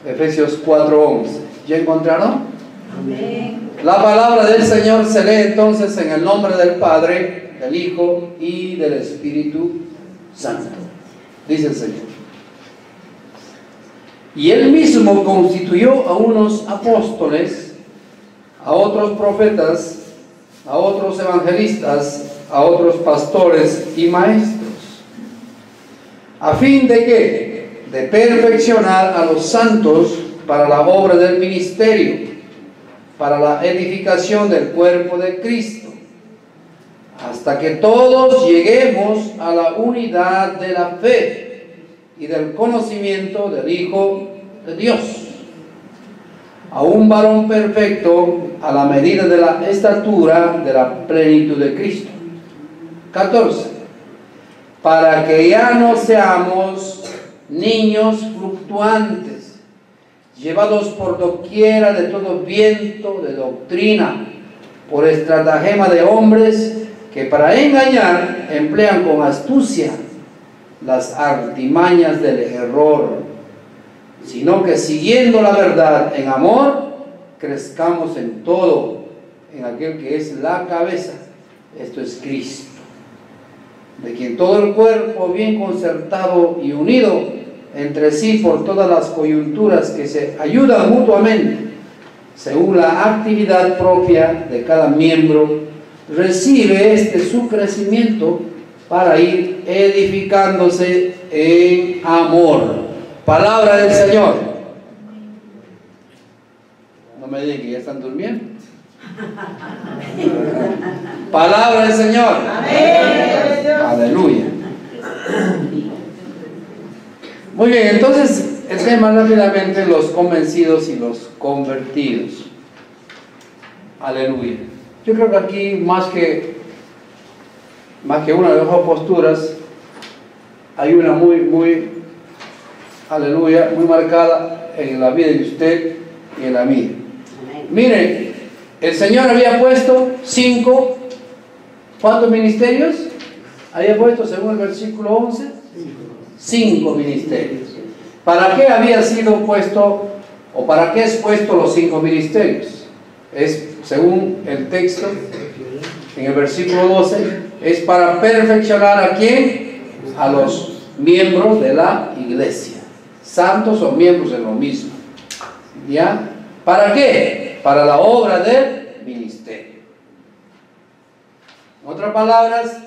Efesios 4:11. ¿Ya encontraron? Amén. La palabra del Señor se lee entonces en el nombre del Padre, del Hijo y del Espíritu Santo. Dice el Señor. Y Él mismo constituyó a unos apóstoles, a otros profetas, a otros evangelistas, a otros pastores y maestros, a fin de que, de perfeccionar a los santos para la obra del ministerio, para la edificación del cuerpo de Cristo, hasta que todos lleguemos a la unidad de la fe y del conocimiento del Hijo de Dios, a un varón perfecto a la medida de la estatura de la plenitud de Cristo. 14. Para que ya no seamos niños fluctuantes, llevados por doquiera de todo viento de doctrina, por estratagema de hombres que para engañar emplean con astucia las artimañas del error, sino que siguiendo la verdad en amor, crezcamos en todo, en aquel que es la cabeza, esto es Cristo, de quien todo el cuerpo bien concertado y unido entre sí por todas las coyunturas que se ayudan mutuamente, según la actividad propia de cada miembro, recibe su crecimiento para ir edificándose en amor. Palabra del Señor. No me digan que ya están durmiendo. Palabra del Señor. Amén. Aleluya. Muy bien, entonces el tema rápidamente: los convencidos y los convertidos. Aleluya. Yo creo que aquí más que una de las dos posturas, hay una muy, aleluya, muy marcada en la vida de usted y en la mía. Miren, el Señor había puesto 5, ¿cuántos ministerios? Había puesto, según el versículo 11, 5 ministerios. ¿Para qué había sido puesto, o para qué es puesto los 5 ministerios? Es, según el texto, en el versículo 12, es para perfeccionar ¿a quién? A los miembros de la iglesia. Santos o miembros de lo mismo. ¿Ya? ¿Para qué? Para la obra del ministerio. En otras palabras,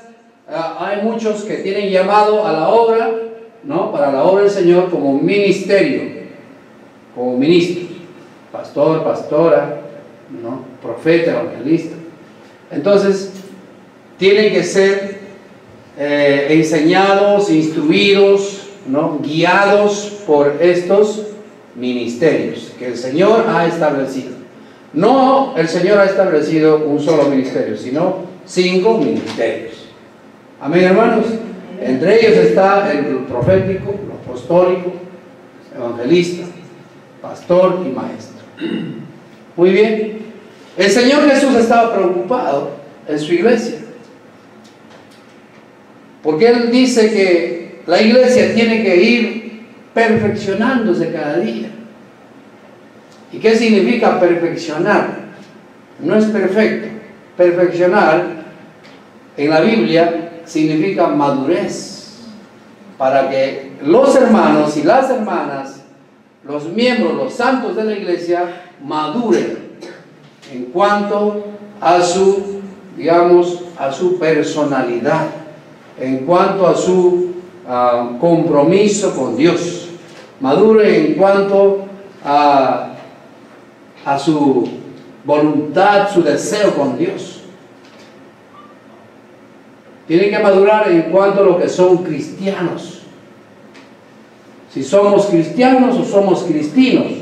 hay muchos que tienen llamado a la obra, ¿no? Para la obra del Señor como ministerio, como ministros, pastor, pastora, ¿no? Profeta, evangelista. Entonces, tienen que ser enseñados, instruidos, ¿no? Guiados por estos ministerios que el Señor ha establecido. No, el Señor ha establecido un solo ministerio, sino 5 ministerios. Amén, hermanos. Entre ellos está el profético, el apostólico, evangelista, pastor y maestro. Muy bien. El Señor Jesús estaba preocupado en su iglesia, porque Él dice que la iglesia tiene que ir perfeccionándose cada día. ¿Y qué significa perfeccionar? No es perfecto. Perfeccionar en la Biblia significa madurez, para que los hermanos y las hermanas, los miembros, los santos de la iglesia, maduren en cuanto a su, digamos, a su personalidad, en cuanto a su compromiso con Dios, madure en cuanto a su voluntad, su deseo con Dios. Tienen que madurar en cuanto a lo que son cristianos. Si somos cristianos o somos cristinos.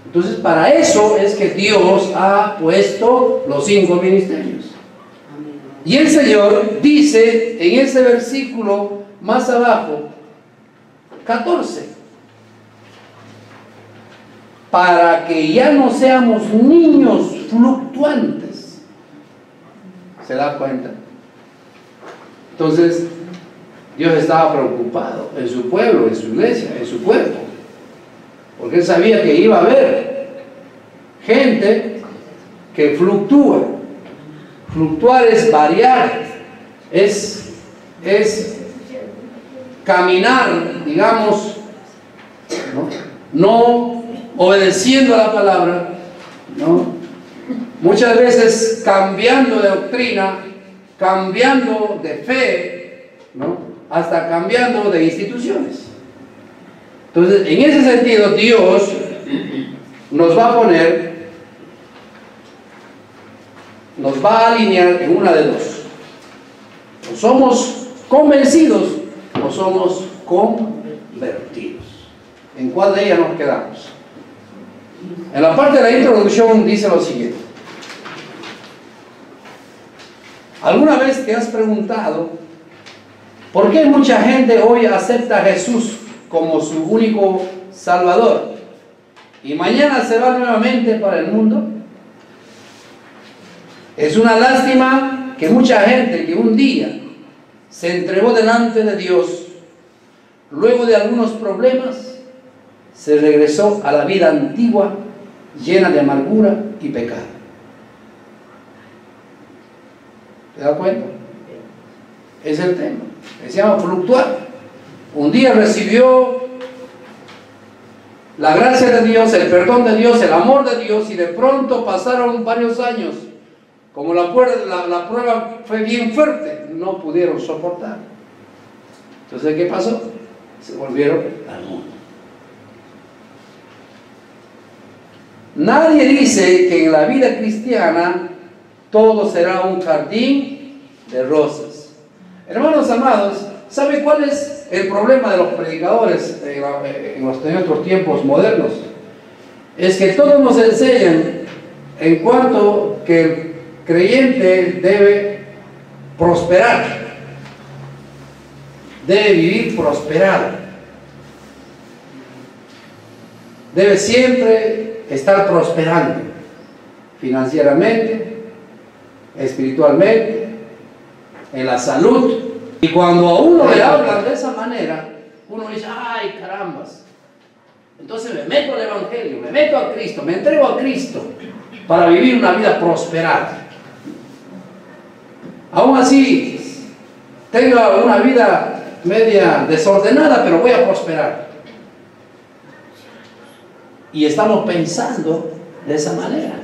Entonces, para eso es que Dios ha puesto los 5 ministerios. Y el Señor dice en ese versículo más abajo, 14, para que ya no seamos niños fluctuantes. ¿Se da cuenta? Entonces, Dios estaba preocupado en su pueblo, en su iglesia, en su cuerpo. porque él sabía que iba a haber gente que fluctúa. Fluctuar es variar, es caminar, digamos, no obedeciendo a la palabra, ¿no? Muchas veces cambiando de doctrina, cambiando de fe, ¿no? Hasta cambiando de instituciones. Entonces, en ese sentido, Dios nos va a poner, nos va a alinear en una de dos. O somos convencidos o somos convertidos. ¿En cuál de ellas nos quedamos? En la parte de la introducción dice lo siguiente. ¿Alguna vez te has preguntado por qué mucha gente hoy acepta a Jesús como su único Salvador y mañana se va nuevamente para el mundo? Es una lástima que mucha gente que un día se entregó delante de Dios, luego de algunos problemas, se regresó a la vida antigua llena de amargura y pecado. ¿Te das cuenta? Es el tema. Se llama fluctuar. Un día recibió la gracia de Dios, el perdón de Dios, el amor de Dios, y de pronto pasaron varios años. Como la prueba fue bien fuerte, no pudieron soportar. Entonces, ¿qué pasó? Se volvieron al mundo. Nadie dice que en la vida cristiana todo será un jardín de rosas. Hermanos amados, ¿sabe cuál es el problema de los predicadores en nuestros tiempos modernos? Es que todos nos enseñan en cuanto que el creyente debe prosperar, debe vivir prosperado, debe siempre estar prosperando financieramente, espiritualmente, en la salud. Y cuando a uno le hablan de esa manera, uno dice, ay carambas, entonces me meto al Evangelio, me meto a Cristo, me entrego a Cristo para vivir una vida prosperada. Aún así tengo una vida media desordenada, pero voy a prosperar. Y estamos pensando de esa manera,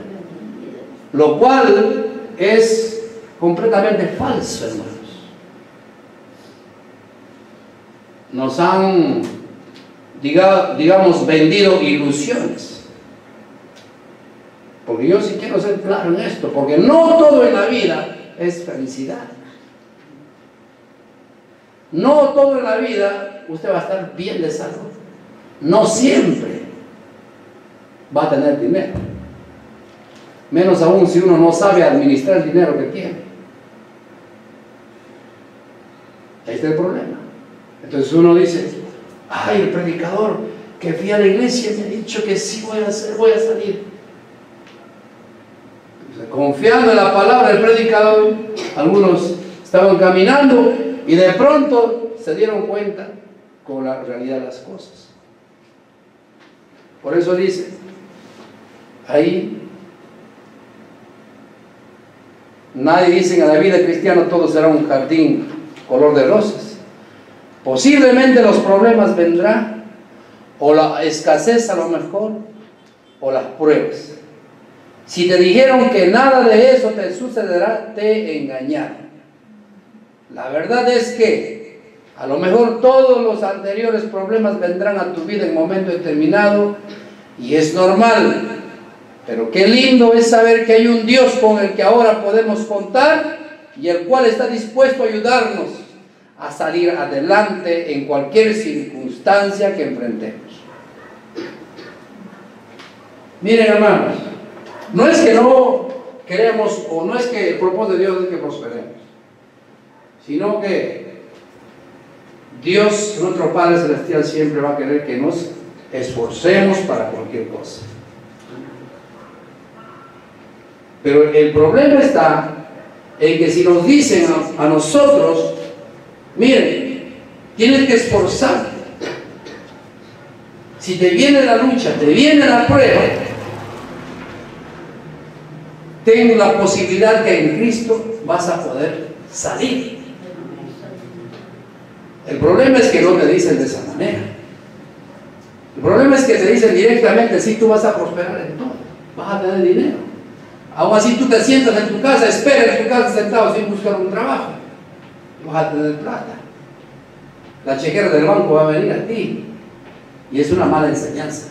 lo cual es completamente falso, hermanos. Nos han, digamos, vendido ilusiones. Porque yo sí quiero ser claro en esto, porque no todo en la vida es felicidad. No todo en la vida usted va a estar bien de salud. No siempre va a tener dinero. Menos aún si uno no sabe administrar el dinero que tiene. Ahí está el problema. Entonces uno dice, ay, el predicador que fui a la iglesia me ha dicho que sí voy a hacer, voy a salir. Entonces, confiando en la palabra del predicador, algunos estaban caminando y de pronto se dieron cuenta con la realidad de las cosas. Por eso dice, ahí nadie dice en la vida cristiana todo será un jardín color de rosas. Posiblemente los problemas vendrán, o la escasez a lo mejor, o las pruebas. Si te dijeron que nada de eso te sucederá, te engañaron. La verdad es que a lo mejor todos los anteriores problemas vendrán a tu vida en un momento determinado, y es normal. Pero qué lindo es saber que hay un Dios con el que ahora podemos contar y el cual está dispuesto a ayudarnos a salir adelante en cualquier circunstancia que enfrentemos. Miren, hermanos, no es que no queremos, o no es que el propósito de Dios es que prosperemos, sino que Dios, nuestro Padre Celestial, siempre va a querer que nos esforcemos para cualquier cosa. Pero el problema está en que si nos dicen a nosotros, miren, tienes que esforzarte, Si te viene la lucha, te viene la prueba, ten la posibilidad que en Cristo vas a poder salir. El problema es que no te dicen de esa manera. El problema es que te dicen directamente: sí, tú vas a prosperar en todo, vas a tener dinero. Aún así tú te sientas en tu casa, esperas en tu casa sentado sin buscar un trabajo, vas a tener plata. La chequera del banco va a venir a ti. Y es una mala enseñanza.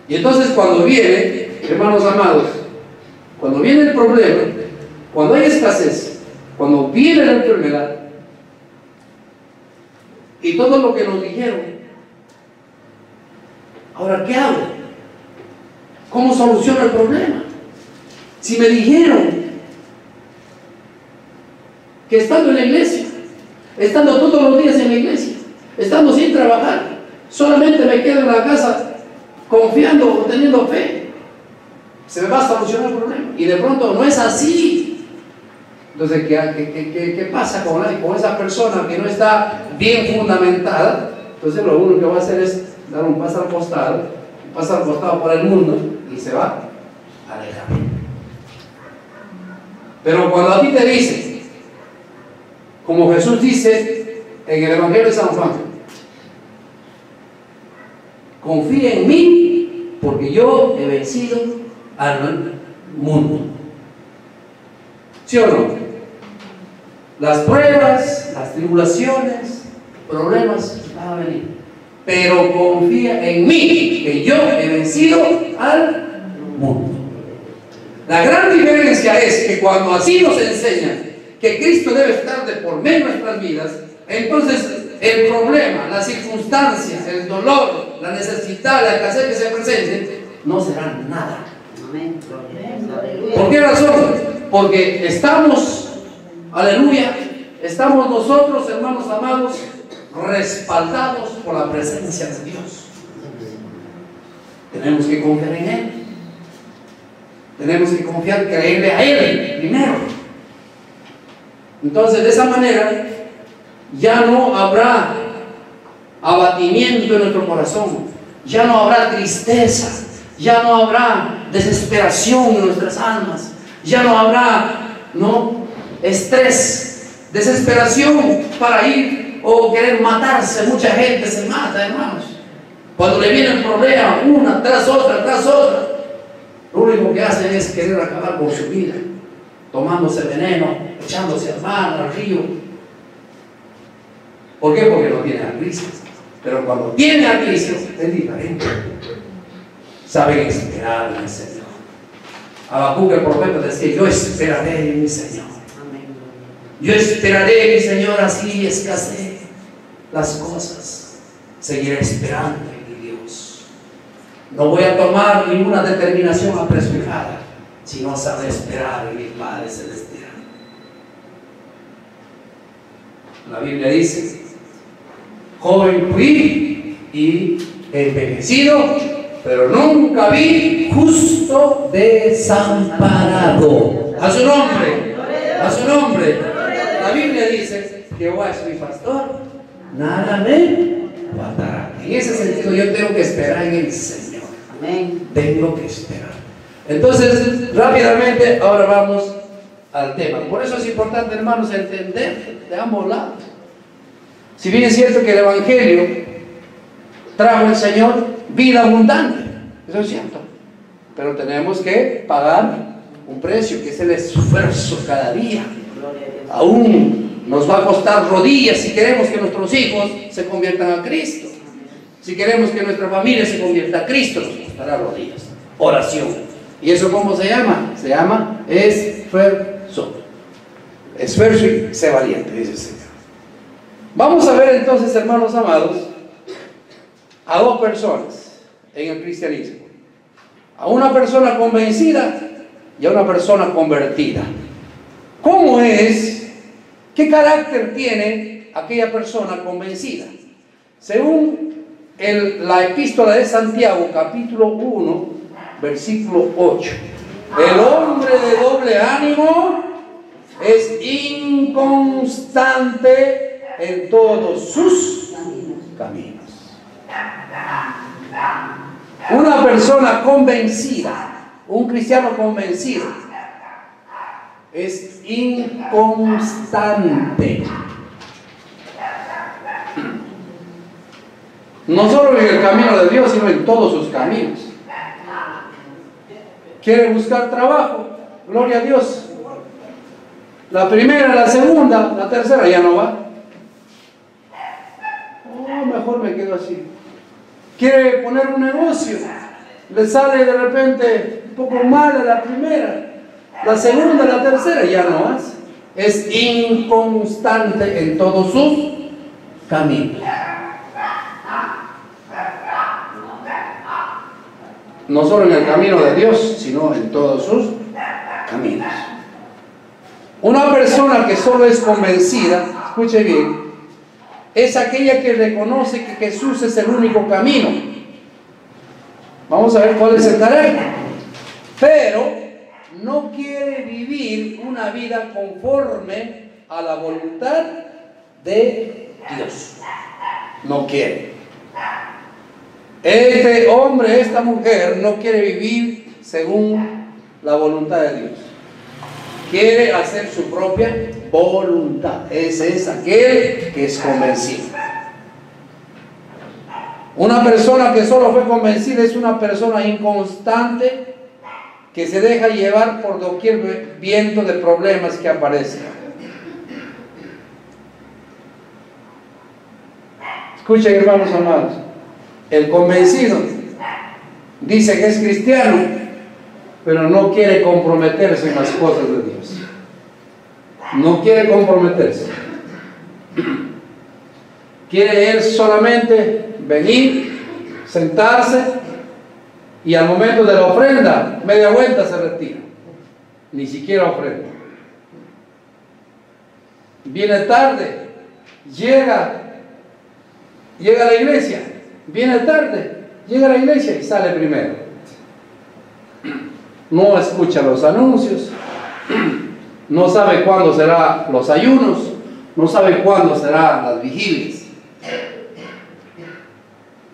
Y entonces cuando viene, hermanos amados, cuando viene el problema, cuando hay escasez, cuando viene la enfermedad y todo lo que nos dijeron, ahora ¿qué hago? ¿Cómo soluciono el problema? Si me dijeron que estando en la iglesia, estando todos los días en la iglesia, estando sin trabajar, solamente me quedo en la casa confiando o teniendo fe, se me va a solucionar el problema. Y de pronto no es así. Entonces, ¿qué pasa con esa persona que no está bien fundamentada? Entonces lo único que va a hacer es dar un paso al costado por el mundo y se va a alejar. Pero cuando a ti te dicen, como Jesús dice en el Evangelio de San Juan: confía en mí porque yo he vencido al mundo. ¿Sí o no? Las pruebas, las tribulaciones, problemas van a venir, pero confía en mí que yo he vencido al mundo. La gran diferencia es que cuando así nos enseñan que Cristo debe estar de por medio de nuestras vidas, entonces el problema, la circunstancia, el dolor, la necesidad, la escasez que se presente, no será nada. ¿Por qué razón? Porque estamos, aleluya, estamos nosotros, hermanos amados, respaldados por la presencia de Dios. Tenemos que confiar en Él. Tenemos que confiar, creerle a Él primero. Entonces, de esa manera, ya no habrá abatimiento en nuestro corazón, ya no habrá tristeza, ya no habrá desesperación en nuestras almas, ya no habrá estrés, desesperación para ir o querer matarse. Mucha gente se mata, hermanos, cuando le viene el problema, una tras otra, lo único que hacen es querer acabar con su vida, tomándose veneno, echándose al mar, al río. ¿Por qué? Porque no tienen a Cristo. Pero cuando tienen a Cristo es diferente. Saben esperar en el Señor. Habacuc, el profeta, decía: yo esperaré en mi Señor. Yo esperaré en mi Señor, así escasee las cosas. Seguiré esperando en mi Dios. No voy a tomar ninguna determinación apresurada, sino saber esperar en mi Padre Celestial. La Biblia dice: joven fui y envejecido, pero nunca vi justo desamparado. A su nombre, a su nombre. La Biblia dice: Jehová es mi pastor, nada me faltará. En ese sentido, yo tengo que esperar en el Señor. Amén. Tengo que esperar. Entonces, rápidamente, ahora vamos al tema. Por eso es importante, hermanos, entender de ambos lados. Si bien es cierto que el Evangelio trajo el Señor vida abundante, eso es cierto, pero tenemos que pagar un precio, que es el esfuerzo cada día. Aún nos va a costar rodillas si queremos que nuestros hijos se conviertan a Cristo. Si queremos que nuestra familia se convierta a Cristo, nos costará rodillas. Oración. ¿Y eso cómo se llama? Se llama esfuerzo. Esfuerzo y sé valiente, dice el Señor. Vamos a ver entonces, hermanos amados, a dos personas en el cristianismo: a una persona convencida y a una persona convertida. ¿Cómo es? ¿Qué carácter tiene aquella persona convencida? Según la epístola de Santiago, capítulo 1, versículo 8: el hombre de doble ánimo es inconstante en todos sus caminos. caminos. Una persona convencida, un cristiano convencido, es inconstante. No solo en el camino de Dios, sino en todos sus caminos. Quiere buscar trabajo, gloria a Dios. La primera, la segunda, la tercera ya no va. Oh, mejor me quedo así. Quiere poner un negocio, le sale de repente un poco mal a la primera, la segunda, la tercera ya no hace. Es inconstante en todos sus caminos. No solo en el camino de Dios, sino en todos sus caminos. Una persona que solo es convencida, escuche bien, es aquella que reconoce que Jesús es el único camino. Vamos a ver cuál es el carácter. Pero no quiere vivir una vida conforme a la voluntad de Dios. No quiere. Este hombre, esta mujer no quiere vivir según la voluntad de Dios. Quiere hacer su propia voluntad. Ese es aquel que es convencido. Una persona que solo fue convencida es una persona inconstante que se deja llevar por doquier viento de problemas que aparecen. Escuchen, hermanos amados. El convencido dice que es cristiano, pero no quiere comprometerse en las cosas de Dios. No quiere comprometerse. Quiere él solamente venir, sentarse y al momento de la ofrenda, media vuelta se retira. Ni siquiera ofrenda. Viene tarde, llega a la iglesia. Viene tarde, llega a la iglesia y sale primero. No escucha los anuncios, no sabe cuándo serán los ayunos, no sabe cuándo serán las vigilias,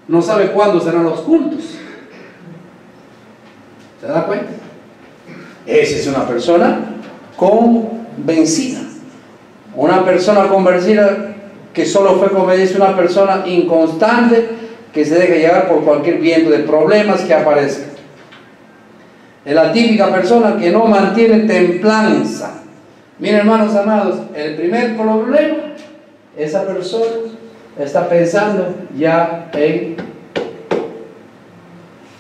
no sabe cuándo serán los cultos. ¿Se da cuenta? Esa es una persona convencida. Una persona convencida que solo fue convencida es una persona inconstante que se deja llevar por cualquier viento de problemas que aparezca. Es la típica persona que no mantiene templanza. Miren, hermanos amados, el primer problema, esa persona está pensando ya en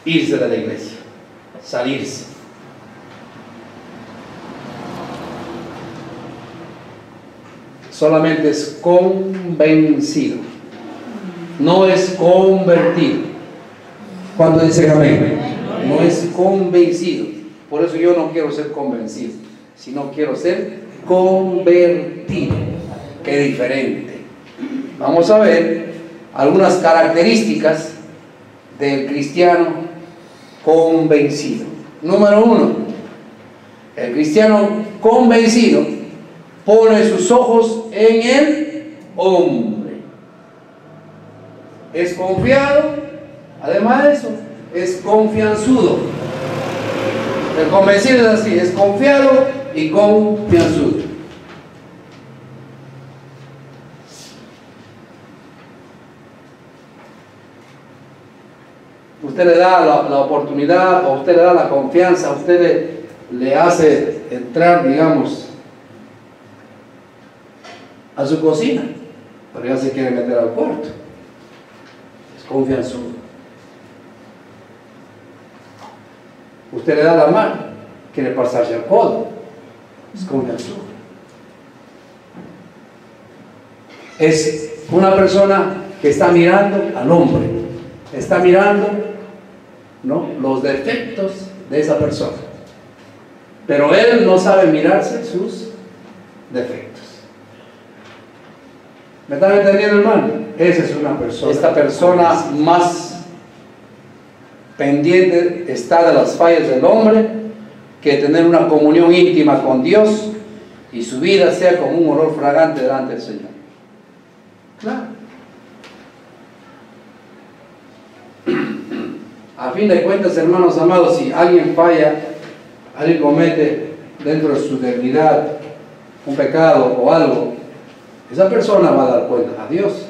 irse de la iglesia, salirse. Solamente es convencido, no es convertido. ¿Cuándo dicen amén? No es convencido. Por eso yo no quiero ser convencido, sino quiero ser convertido. Qué diferente. Vamos a ver algunas características del cristiano convencido. Número 1, el cristiano convencido pone sus ojos en el hombre. Es confiado, además de eso, es confianzudo. El convencido es así, es confiado y confianzudo. Usted le da la oportunidad, o usted le da la confianza, usted le hace entrar, digamos, a su cocina, pero ya se quiere meter al cuarto. Es confianzudo. Usted le da la mano, quiere pasarse al codo. Es confianzudo. Es una persona que está mirando al hombre, está mirando, ¿no?, los defectos de esa persona, pero él no sabe mirarse sus defectos. ¿Me están entendiendo, hermano? Esa es una persona. Esta persona más pendiente está de las fallas del hombre que tener una comunión íntima con Dios y su vida sea como un olor fragante delante del Señor. Claro. A fin de cuentas, hermanos amados, si alguien falla, alguien comete dentro de su debilidad un pecado o algo, esa persona va a dar cuenta a Dios.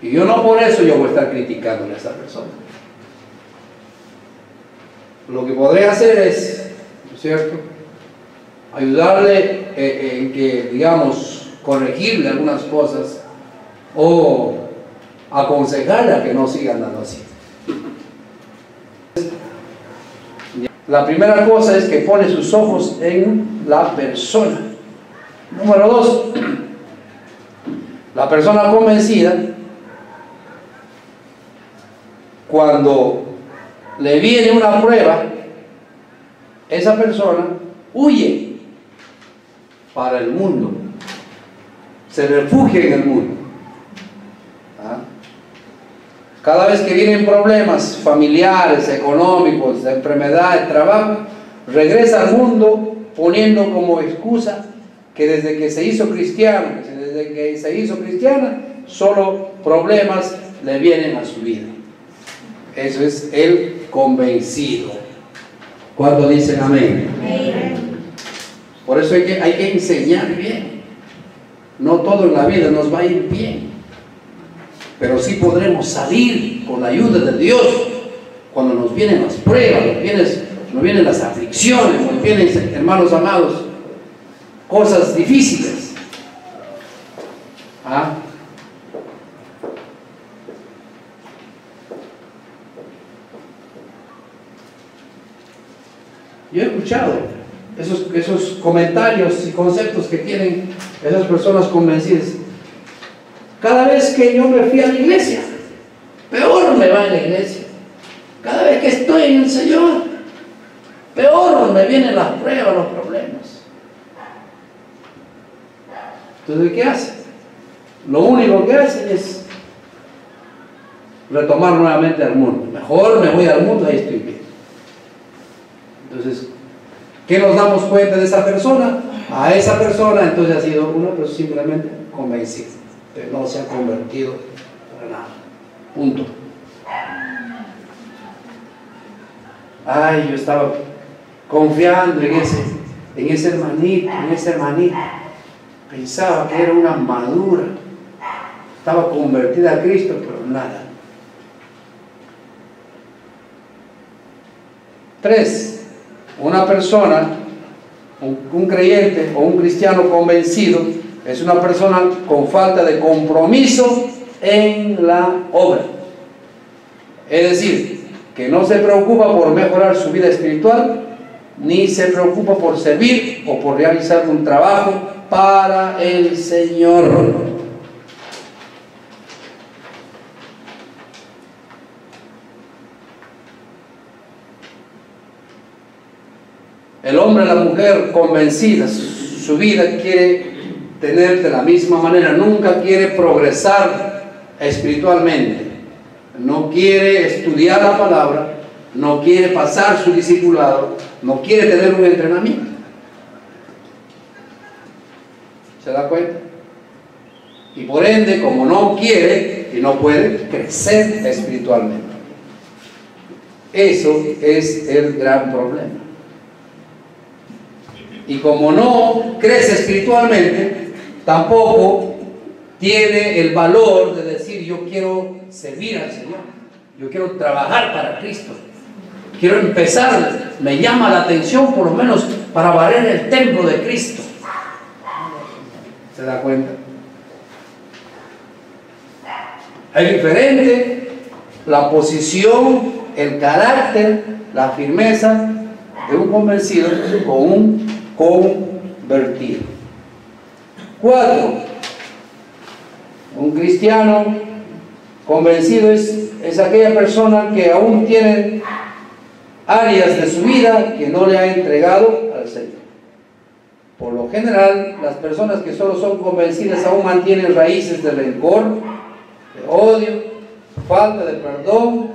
Y yo no por eso yo voy a estar criticándole a esa persona. Lo que podré hacer es, ¿no es cierto?, ayudarle en que, digamos, corregirle algunas cosas o aconsejarle a que no siga andando así. La primera cosa es que pone sus ojos en la persona. Número 2, la persona convencida, cuando le viene una prueba, esa persona huye para el mundo, se refugia en el mundo. ¿Ah? Cada vez que vienen problemas familiares, económicos, de enfermedad, de trabajo, regresa al mundo poniendo como excusa que desde que se hizo cristiano, desde que se hizo cristiana, solo problemas le vienen a su vida. Eso es el convencido. ¿Cuántos dicen amén? Amén. Por eso hay que enseñar bien. No todo en la vida nos va a ir bien, pero sí podremos salir con la ayuda de Dios cuando nos vienen las pruebas, nos vienen las aflicciones, nos vienen, hermanos amados, cosas difíciles. ¿Ah? Yo he escuchado esos comentarios y conceptos que tienen esas personas convencidas. Cada vez que yo me fui a la iglesia, peor me va en la iglesia. Cada vez que estoy en el Señor, peor me vienen las pruebas, los problemas. Entonces, ¿qué hace? Lo único que hace es retomar nuevamente al mundo. Mejor me voy al mundo, ahí estoy bien. Entonces, ¿qué nos damos cuenta de esa persona? A esa persona entonces ha sido una persona simplemente convencida, pero no se ha convertido para nada. Punto. Ay, yo estaba confiando en ese hermanito, en esa hermanita. Pensaba que era una madura. Estaba convertida a Cristo, pero nada. 3. Una persona, un creyente o un cristiano convencido, es una persona con falta de compromiso en la obra. Es decir, que no se preocupa por mejorar su vida espiritual, ni se preocupa por servir o por realizar un trabajo para el Señor. El hombre y la mujer convencidas, su vida quiere tener de la misma manera, nunca quiere progresar espiritualmente, no quiere estudiar la palabra, no quiere pasar su discipulado, no quiere tener un entrenamiento. ¿Se da cuenta? Y por ende, como no quiere y no puede crecer espiritualmente. Eso es el gran problema. Y como no crece espiritualmente, tampoco tiene el valor de decir: yo quiero servir al Señor, yo quiero trabajar para Cristo, quiero empezar, me llama la atención por lo menos para barrer el templo de Cristo. ¿Se da cuenta? Es diferente la posición, el carácter, la firmeza de un convencido con un convertido. 4. Un cristiano convencido es aquella persona que aún tiene áreas de su vida que no le ha entregado al Señor. Por lo general, las personas que solo son convencidas aún mantienen raíces de rencor, de odio, falta de perdón,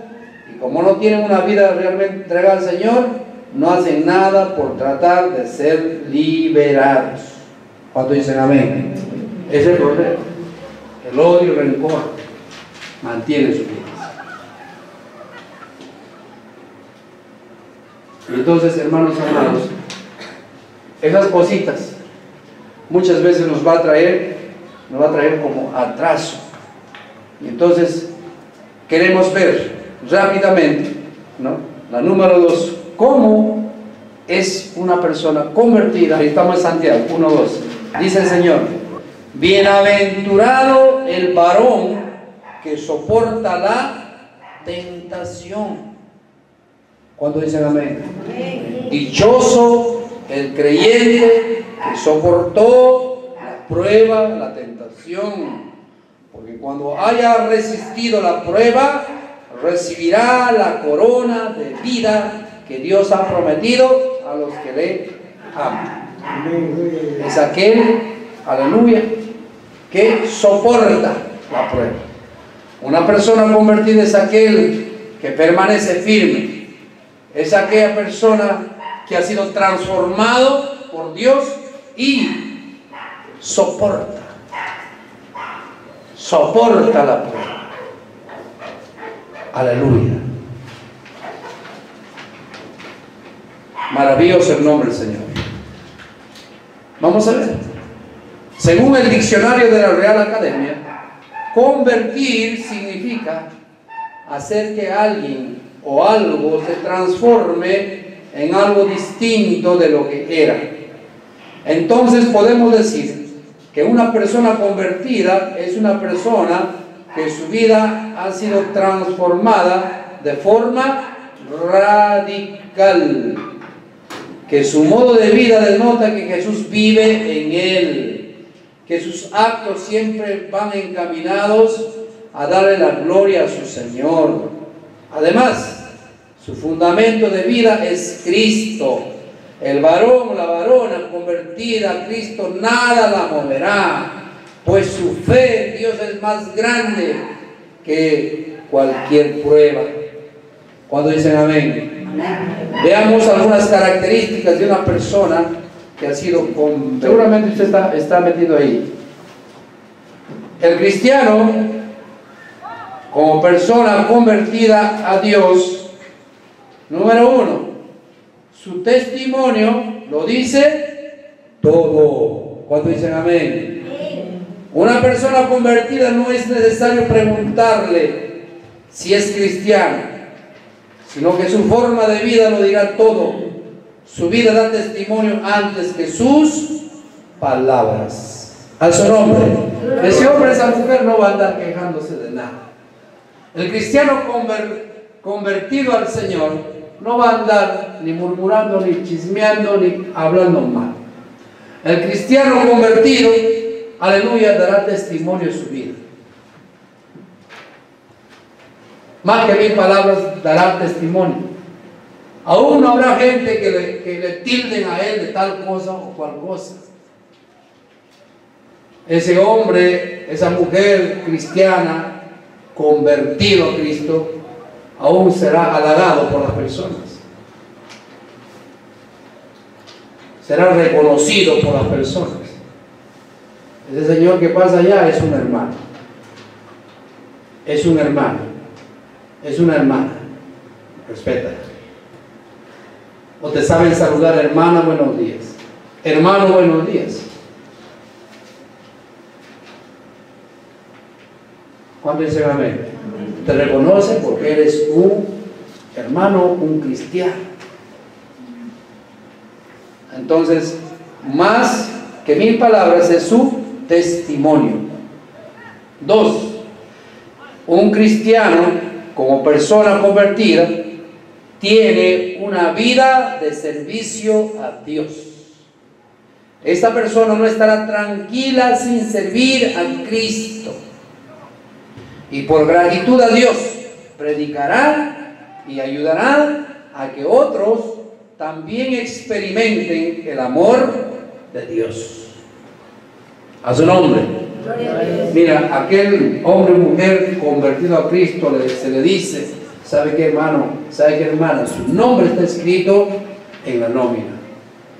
y como no tienen una vida realmente entregada al Señor, no hacen nada por tratar de ser liberados. ¿Cuántos dicen amén? Ese es el problema. El odio y el rencor mantiene su vida. entonces, hermanos amados, esas cositas muchas veces nos va a traer como atraso. Y entonces queremos ver rápidamente, ¿no? La número 2, ¿cómo es una persona convertida? Ahí estamos en Santiago 1:2. Dice el Señor: bienaventurado el varón que soporta la tentación. ¿Cuánto dicen amén? Dichoso el creyente que soportó la prueba, la tentación, porque cuando haya resistido la prueba, recibirá la corona de vida que Dios ha prometido a los que le aman. Es aquel, aleluya, que soporta la prueba. Una persona convertida es aquel que permanece firme. Es aquella persona que ha sido transformado por Dios y soporta la prueba. Aleluya. Maravilloso el nombre del Señor. Vamos a ver. Según el diccionario de la Real Academia, convertir significa hacer que alguien o algo se transforme en algo distinto de lo que era. Entonces podemos decir que una persona convertida es una persona que su vida ha sido transformada de forma radical, que su modo de vida denota que Jesús vive en él, que sus actos siempre van encaminados a darle la gloria a su Señor. Además, su fundamento de vida es Cristo. El varón o la varona convertida a Cristo, nada la moverá, pues su fe en Dios es más grande que cualquier prueba. ¿Cuándo dicen amén? Veamos algunas características de una persona que ha sido convertida. Seguramente usted está metido ahí. El cristiano, como persona convertida a Dios, número 1, su testimonio lo dice todo. ¿Cuánto dicen amén? Una persona convertida no es necesario preguntarle si es cristiano, sino que su forma de vida lo dirá todo. Su vida da testimonio antes que sus palabras. A su nombre. Ese hombre, esa mujer no va a andar quejándose de nada. El cristiano convertido al Señor no va a andar ni murmurando, ni chismeando, ni hablando mal. El cristiano convertido, aleluya, dará testimonio de su vida. Más que 1000 palabras dará testimonio. Aún no habrá gente que le tilden a él de tal cosa o cual cosa. Ese hombre, esa mujer cristiana, convertido a Cristo, aún será halagado por las personas. Será reconocido por las personas. Ese señor que pasa allá es un hermano. Es un hermano. Es una hermana. Respétala. O te saben saludar, hermana, buenos días. Hermano, buenos días. ¿Cuándo dicen amén? Te reconoce porque eres un hermano, un cristiano. Entonces, más que 1000 palabras es su testimonio. 2. Un cristiano, como persona convertida, tiene una vida de servicio a Dios. Esta persona no estará tranquila sin servir a Cristo. Y por gratitud a Dios, predicará y ayudará a que otros también experimenten el amor de Dios. A su nombre. Mira, aquel hombre o mujer convertido a Cristo se le dice, ¿sabe qué, hermano? ¿Sabe qué, hermana? Su nombre está escrito en la nómina.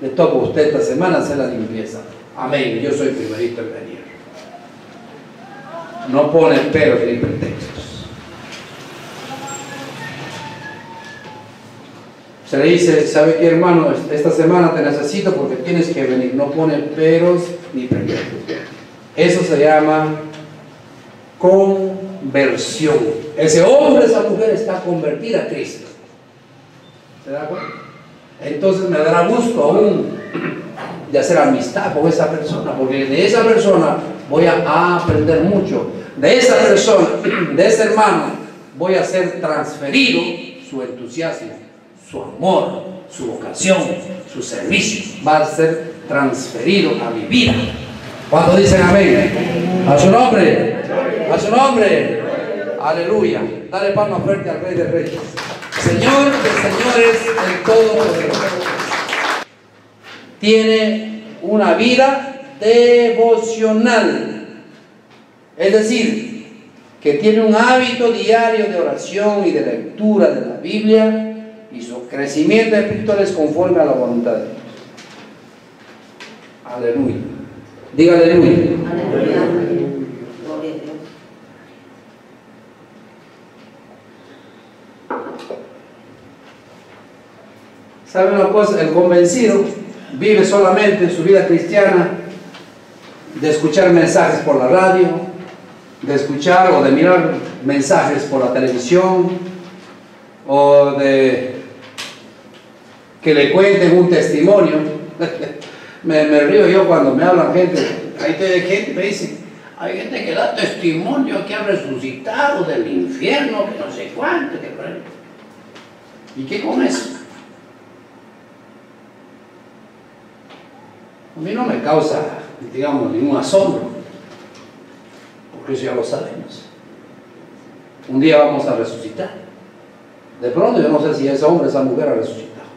Le toca a usted esta semana hacer la limpieza. Amén. Yo soy primerito en venir. No pone peros ni pretextos. Se le dice, ¿sabe qué, hermano? Esta semana te necesito porque tienes que venir. No pone peros ni pretextos. Eso se llama conversión. Ese hombre, esa mujer está convertida a Cristo. ¿Se da cuenta? Entonces me dará gusto aún de hacer amistad con esa persona, porque de esa persona voy a aprender mucho. De esa persona, de ese hermano, voy a ser transferido su entusiasmo, su amor, su vocación, su servicio. Va a ser transferido a mi vida. ¿Cuántos dicen amén? A su nombre. A su nombre. Aleluya. Dale palmas fuerte al Rey de Reyes. Señor de señores, el Todopoderoso. Tiene una vida devocional. Es decir, que tiene un hábito diario de oración y de lectura de la Biblia y su crecimiento espiritual es conforme a la voluntad de Dios. Aleluya. Diga aleluya. Aleluya. Gloria a Dios. ¿Sabe una cosa? El convencido vive solamente en su vida cristiana de escuchar mensajes por la radio, de escuchar o de mirar mensajes por la televisión, o de que le cuenten un testimonio. me río yo cuando me hablan gente. Hay gente me dice, hay gente que da testimonio que ha resucitado del infierno, que no sé cuánto, que por ahí. ¿Y qué con eso? A mí no me causa, digamos, ningún asombro, porque eso ya lo sabemos. Un día vamos a resucitar. De pronto yo no sé si ese hombre, esa mujer ha resucitado,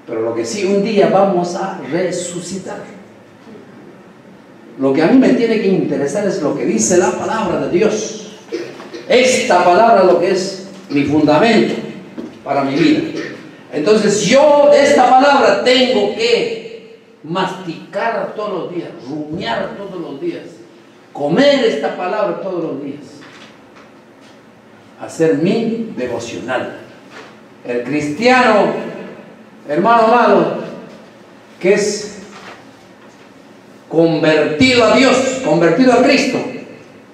pero lo que sí, un día vamos a resucitar. Lo que a mí me tiene que interesar es lo que dice la palabra de Dios. Esta palabra es lo que es mi fundamento para mi vida. Entonces yo de esta palabra tengo que masticar todos los días, rumiar todos los días, comer esta palabra todos los días, hacer mi devocional. El cristiano, hermano amado, que es convertido a Dios, convertido a Cristo,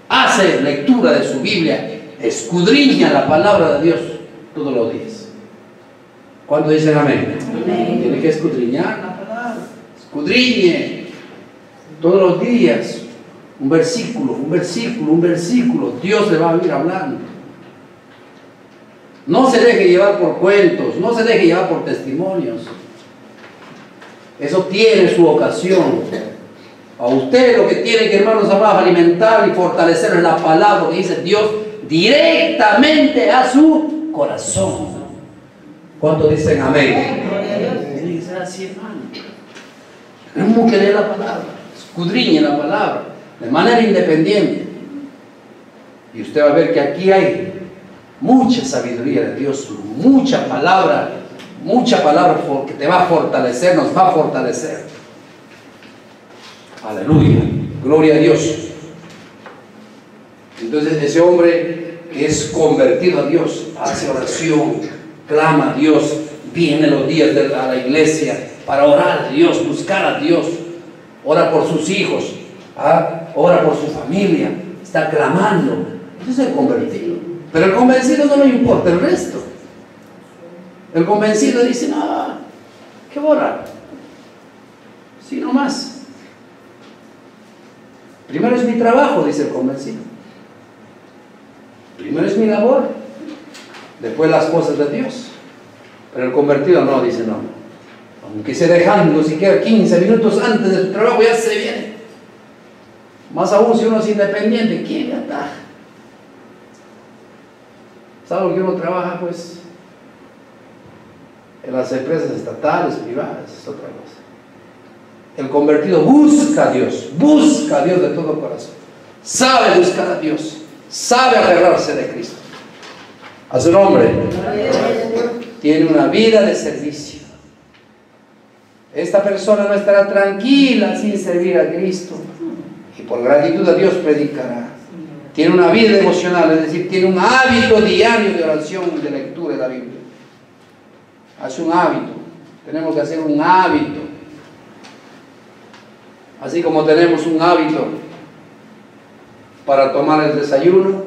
hace lectura de su Biblia, escudriña la palabra de Dios todos los días. ¿Cuántos dicen amén? Amén. Tiene que escudriñar la palabra. Escudriñe todos los días un versículo, un versículo, un versículo. Dios le va a ir hablando. No se deje llevar por cuentos, no se deje llevar por testimonios. Eso tiene su ocasión. A usted lo que tiene que, hermanos amados, alimentar y fortalecer es la palabra que dice Dios directamente a su corazón. ¿Cuántos dicen amén? Tiene que ser así, hermano. Tenemos que leer la palabra, escudriñe la palabra de manera independiente. Y usted va a ver que aquí hay mucha sabiduría de Dios, mucha palabra que te va a fortalecer, nos va a fortalecer. Aleluya, gloria a Dios. Entonces ese hombre que es convertido a Dios, hace oración, clama a Dios, viene los días a la iglesia para orar a Dios, buscar a Dios, ora por sus hijos, ora por su familia, está clamando. Ese es el convertido. Pero el convencido no le importa el resto. El convencido dice, no, ¿qué voy a orar? Sí, no más. Primero es mi trabajo, dice el convencido. Primero es mi labor, después las cosas de Dios. Pero el convertido no, dice no. Aunque esté dejando siquiera 15 minutos antes del trabajo, ya se viene. Más aún si uno es independiente, ¿quién le ataja? ¿Sabe lo que uno trabaja? Pues en las empresas estatales, privadas, es otra cosa. El convertido busca a Dios de todo corazón. Sabe buscar a Dios, sabe agarrarse de Cristo. A su nombre. Tiene una vida de servicio. Esta persona no estará tranquila sin servir a Cristo. Y por gratitud a Dios predicará. Tiene una vida devocional, es decir, tiene un hábito diario de oración y de lectura de la Biblia. Haz un hábito. Tenemos que hacer un hábito. Así como tenemos un hábito para tomar el desayuno.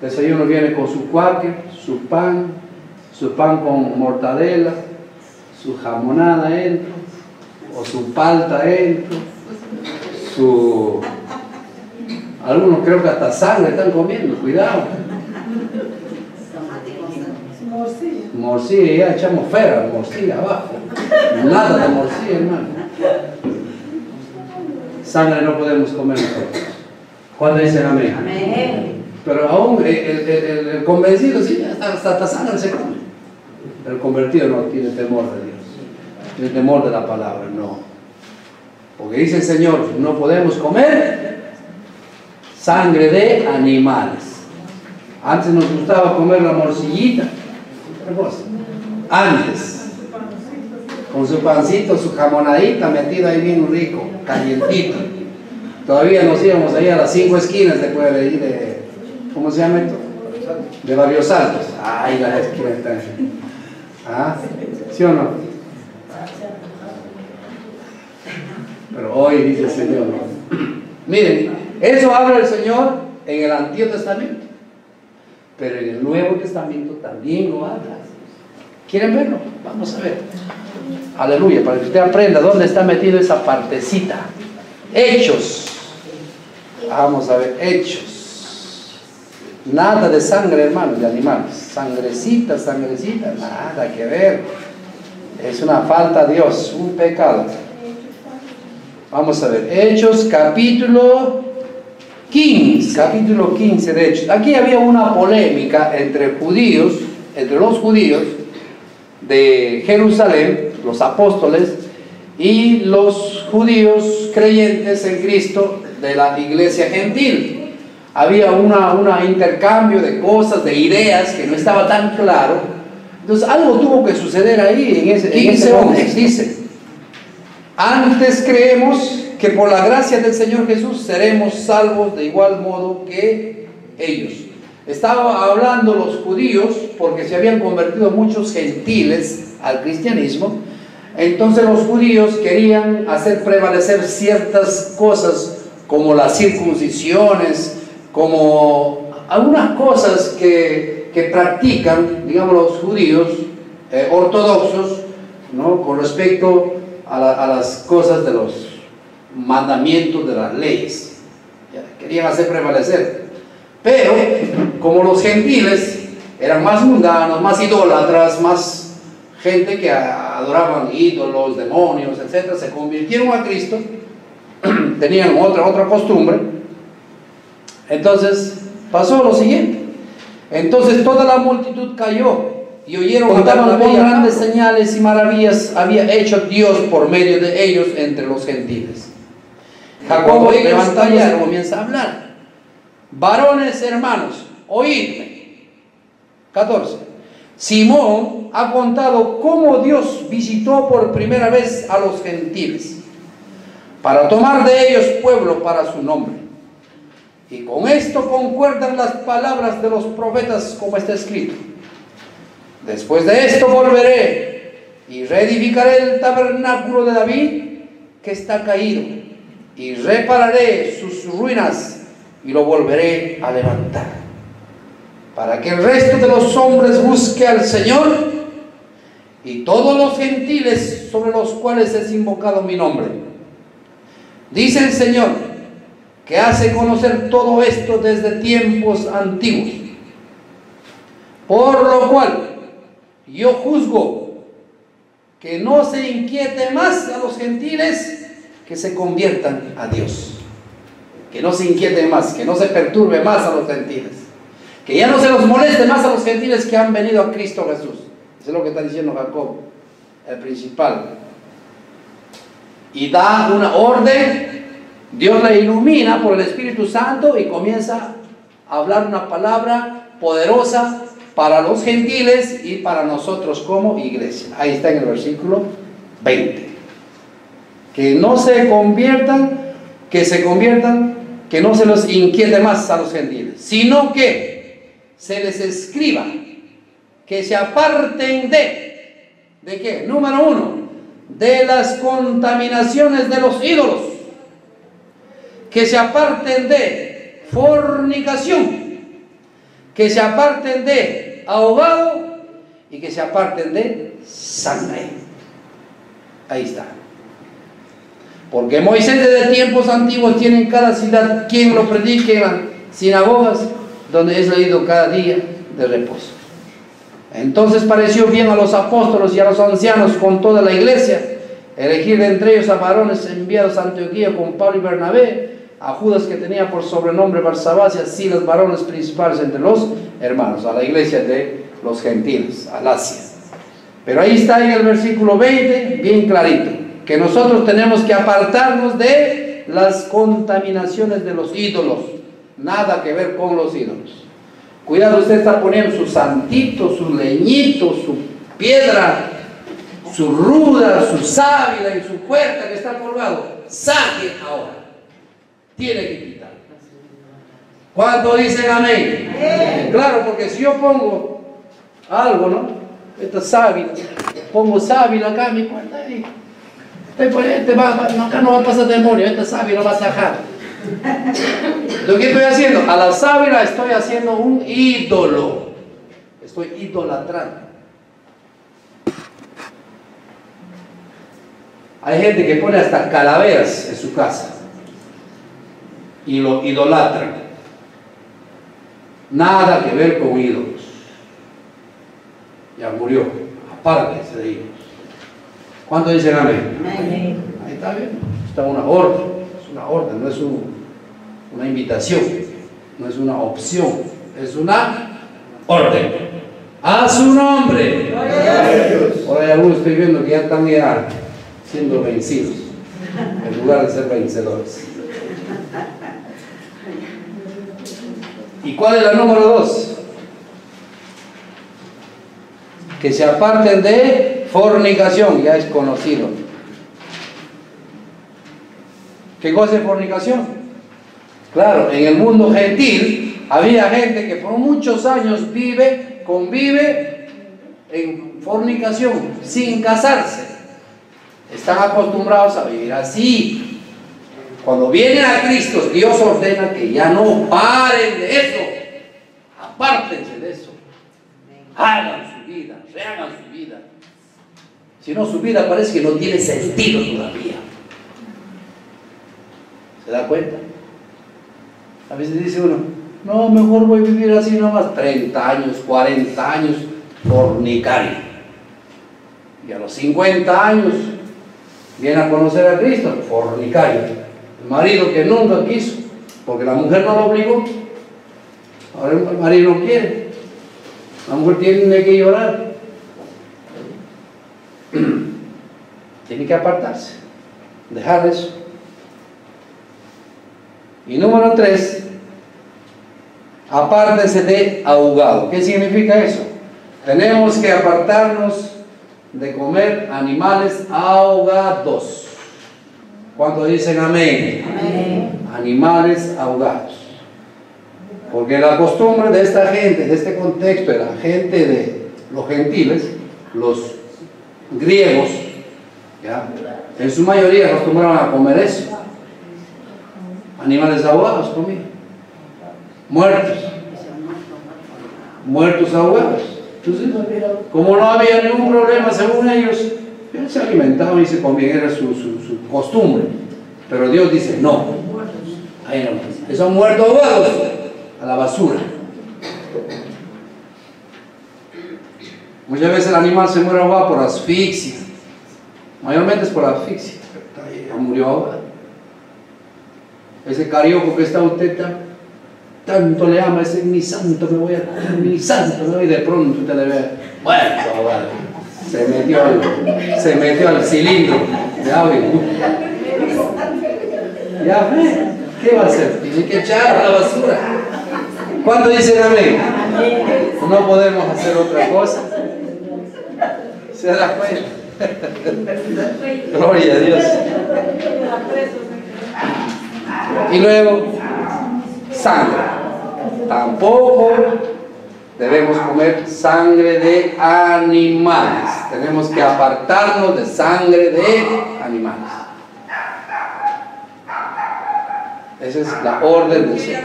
El desayuno viene con su cuáquer, su pan con mortadela, su jamonada dentro, o su palta dentro, algunos creo que hasta sangre están comiendo, cuidado. Morcilla, ya echamos fera, morcilla abajo. Nada de morcilla, hermano. Sangre no podemos comer nosotros. ¿Cuándo dicen amén? Amén. Pero aún el convencido, sí, hasta sangre se come. El convertido no tiene temor de Dios, tiene temor de la palabra, no. Porque dice el Señor, no podemos comer sangre de animales. Antes nos gustaba comer la morcillita, antes, con su pancito, su jamonadita metida ahí bien rico, calientito. Todavía nos íbamos ahí a las 5 esquinas después de ir de, ¿cómo se llama esto? De Barrios Altos. Ay, las esquinas están. ¿Ah? ¿Sí o no? Pero hoy dice el Señor, miren, eso habla el Señor en el Antiguo Testamento, pero en el Nuevo Testamento también lo habla. ¿Quieren verlo? Vamos a ver. Aleluya, para que usted aprenda dónde está metido esa partecita. Hechos. Vamos a ver, Hechos. Nada de sangre, hermanos, de animales. Sangrecita, nada que ver. Es una falta a Dios, un pecado. Vamos a ver, Hechos capítulo 15 de Hechos. Aquí había una polémica entre los judíos de Jerusalén, los apóstoles, y los judíos creyentes en Cristo de la iglesia gentil. Había un intercambio de cosas, de ideas que no estaba tan claro. Entonces algo tuvo que suceder ahí en ese 15:11. Dice: antes creemos que por la gracia del Señor Jesús seremos salvos de igual modo que ellos. Estaba hablando los judíos porque se habían convertido muchos gentiles al cristianismo. Entonces los judíos querían hacer prevalecer ciertas cosas como las circuncisiones, como algunas cosas que practican, digamos, los judíos ortodoxos, ¿no? Con respecto a las cosas de los mandamientos de las leyes. Querían hacer prevalecer. Pero como los gentiles eran más mundanos, más idólatras, más gente que adoraban ídolos, demonios, etc., se convirtieron a Cristo, tenían otra costumbre. Entonces pasó lo siguiente. Entonces toda la multitud cayó y oyeron contaban cuán grandes señales y maravillas había hecho Dios por medio de ellos entre los gentiles. Jacobo, levantándose, comienza a hablar: varones hermanos, oídme. 14. Simón ha contado cómo Dios visitó por primera vez a los gentiles para tomar de ellos pueblo para su nombre. Y con esto concuerdan las palabras de los profetas, como está escrito: después de esto volveré y reedificaré el tabernáculo de David que está caído, y repararé sus ruinas y lo volveré a levantar, para que el resto de los hombres busque al Señor, y todos los gentiles sobre los cuales es invocado mi nombre. Dice el Señor, que hace conocer todo esto desde tiempos antiguos, por lo cual yo juzgo que no se inquiete más a los gentiles que se conviertan a Dios. Que no se inquiete más, que no se perturbe más a los gentiles, que ya no se los moleste más a los gentiles que han venido a Cristo Jesús. Eso es lo que está diciendo Jacob, el principal. Y da una orden. Dios le ilumina por el Espíritu Santo y comienza a hablar una palabra poderosa para los gentiles y para nosotros como iglesia. Ahí está en el versículo 20. Que no se conviertan, que no se los inquiete más a los gentiles, sino que se les escriba que se aparten de ¿De qué? Número 1, de las contaminaciones de los ídolos, que se aparten de fornicación, que se aparten de ahogado y que se aparten de sangre. Ahí está. Porque Moisés desde tiempos antiguos tiene en cada ciudad quien lo predique en las sinagogas, donde es leído cada día de reposo. Entonces pareció bien a los apóstoles y a los ancianos con toda la iglesia elegir de entre ellos a varones enviados a Antioquía con Pablo y Bernabé, a Judas, que tenía por sobrenombre Barsabás, y así los varones principales entre los hermanos, a la iglesia de los gentiles, al Asia. Pero ahí está en el versículo 20, bien clarito, que nosotros tenemos que apartarnos de las contaminaciones de los ídolos. Nada que ver con los ídolos. Cuidado, usted está poniendo su santito, su leñito, su piedra, su ruda, su sábila y su puerta que está colgado. Saque ahora. Tiene que quitar. ¿Cuánto dicen amén? Amén. Claro, porque si yo pongo algo, ¿no? Esta sábila, pongo sábila acá en mi puerta ahí. Acá no va a pasar demonio, esta sábila va a sacar. Lo que estoy haciendo, a la sábila estoy haciendo un ídolo. Estoy idolatrando. Hay gente que pone hasta calaveras en su casa y lo idolatran. Nada que ver con ídolos. Ya murió. Apártense de ídolos. ¿Cuánto dicen amén? Amén. Ahí está bien. Está una orden. Es una orden, no es una invitación, no es una opción, es una orden. A su nombre. Ahora ya algunos estoy viendo que ya están siendo vencidos en lugar de ser vencedores. ¿Y cuál es la número 2? Que se aparten de fornicación, ya es conocido. ¿Qué cosa es fornicación? Claro, en el mundo gentil había gente que por muchos años convive en fornicación, sin casarse. Están acostumbrados a vivir así. Cuando vienen a Cristo, Dios ordena que ya no paren de eso. Apártense de eso. Hagan su vida, rehagan su vida. Si no, su vida parece que no tiene sentido todavía. ¿Se da cuenta? A veces dice uno, no, mejor voy a vivir así nomás 30 años, 40 años, fornicario. Y a los 50 años viene a conocer a Cristo, fornicario. El marido que nunca quiso, porque la mujer no lo obligó. Ahora el marido no quiere. La mujer tiene que llorar. Tiene que apartarse, dejar eso. Y número 3, apártense de ahogado. ¿Qué significa eso? Tenemos que apartarnos de comer animales ahogados. ¿Cuántos dicen amén? Amén. Animales ahogados. Porque la costumbre de esta gente, de este contexto, de la gente de los gentiles, los griegos, ¿ya? En su mayoría acostumbraban a comer eso. Animales ahogados comían. Muertos ahogados. Entonces, como no había ningún problema según ellos, se alimentaban y se comían, era su costumbre. Pero Dios dice, no. Ahí no. Esos muertos ahogados, a la basura. Muchas veces el animal se muere ahogado por asfixia. Mayormente es por asfixia. Ya murió ahogado. Ese carioco que está usted tanto le ama, ese mi santo me voy a comer, mi santo me voy, y de pronto usted le ve, bueno, ahogado. Se metió al cilindro de agua. Ya ve, ¿qué va a hacer? Tiene que echar a la basura. ¿Cuánto dicen amén? No podemos hacer otra cosa. ¿Se da cuenta? Gloria a Dios. Y luego, sangre. Tampoco debemos comer sangre de animales. Tenemos que apartarnos de sangre de animales. Esa es la orden del Señor.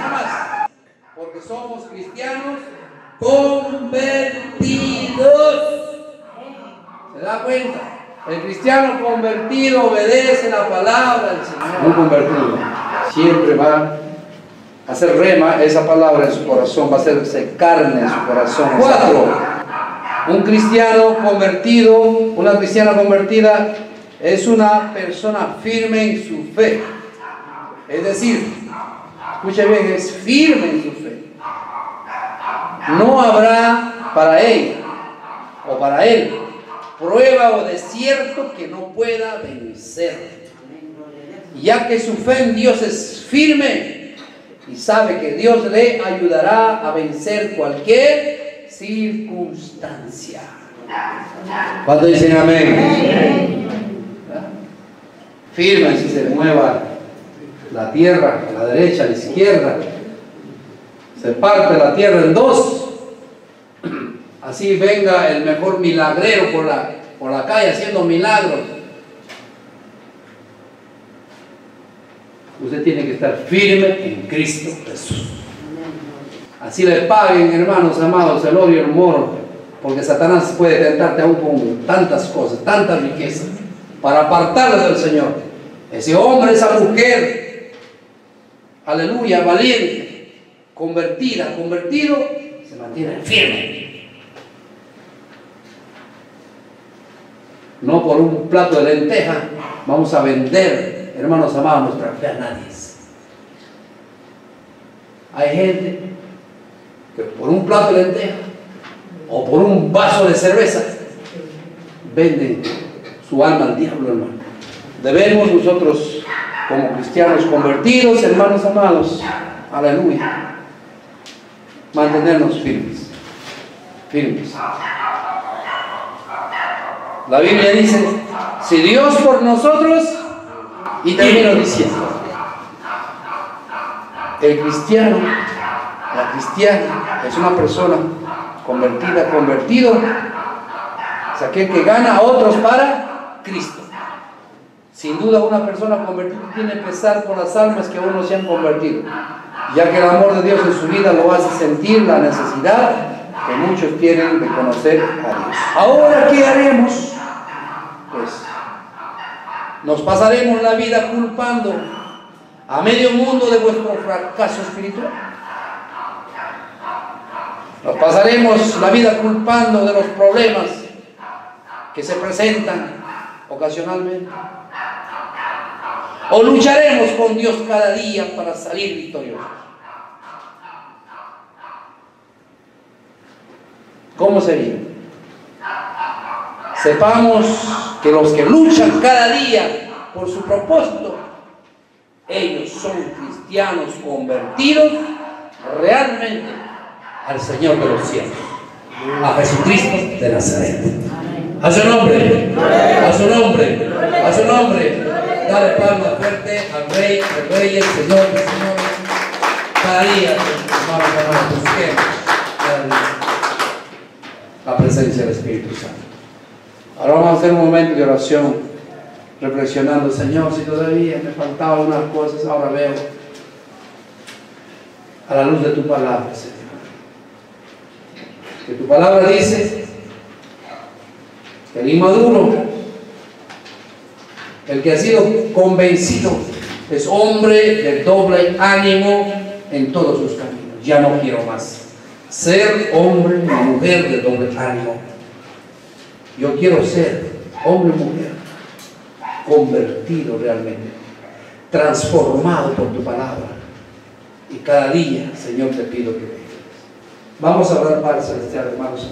Porque somos cristianos convertidos. ¿Se da cuenta? El cristiano convertido obedece la palabra del Señor. Un convertido siempre va a hacer rema esa palabra en su corazón, va a hacerse carne en su corazón. 4. Un cristiano convertido, una cristiana convertida es una persona firme en su fe. Es decir, escuche bien, es firme en su fe. No habrá para ella o para él prueba o desierto que no pueda vencer, ya que su fe en Dios es firme y sabe que Dios le ayudará a vencer cualquier circunstancia. ¿Cuánto dicen amén? Firme, si se mueva la tierra a la derecha, a la izquierda, se parte la tierra en dos. Así venga el mejor milagrero por la calle haciendo milagros. Usted tiene que estar firme en Cristo Jesús. Así le paguen, hermanos amados, el odio y el moro, porque Satanás puede tentarte aún con tantas cosas, tantas riquezas, para apartarle del Señor. Ese hombre, esa mujer, aleluya, valiente, convertida, convertido, se mantiene firme. No por un plato de lenteja vamos a vender, hermanos amados, nuestra fe a nadie. Hay gente que por un plato de lenteja o por un vaso de cerveza venden su alma al diablo, hermano. Debemos nosotros, como cristianos convertidos, hermanos amados, aleluya, mantenernos firmes, firmes. La Biblia dice, si Dios por nosotros, y termino diciendo, el cristiano, la cristiana, es una persona convertida, convertido, es aquel que gana a otros para Cristo. Sin duda una persona convertida tiene que pesar por las almas que aún no se han convertido, ya que el amor de Dios en su vida lo hace sentir la necesidad que muchos tienen de conocer a Dios. Ahora, ¿qué haremos? Pues nos pasaremos la vida culpando a medio mundo de vuestro fracaso espiritual. Nos pasaremos la vida culpando de los problemas que se presentan ocasionalmente. O lucharemos con Dios cada día para salir victoriosos. ¿Cómo sería? Sepamos que los que luchan cada día por su propósito, ellos son cristianos convertidos realmente al Señor de los cielos, a Jesucristo de Nazaret. A su nombre, a su nombre, a su nombre. Dale palmas fuerte al Rey de Reyes, Señor de Señores. Cada día, hermanos, busquemos cada día la presencia del Espíritu Santo. Ahora vamos a hacer un momento de oración, reflexionando, Señor, si todavía me faltaban unas cosas, ahora veo a la luz de tu palabra, Señor. Que tu palabra dice que el inmaduro, el que ha sido convencido, es hombre de doble ánimo en todos sus caminos. Ya no quiero más ser hombre y mujer de doble ánimo. Yo quiero ser hombre y mujer convertido realmente, transformado por tu palabra. Y cada día, Señor, te pido que vengas. Vamos a orar, Padre Celestial, hermanos.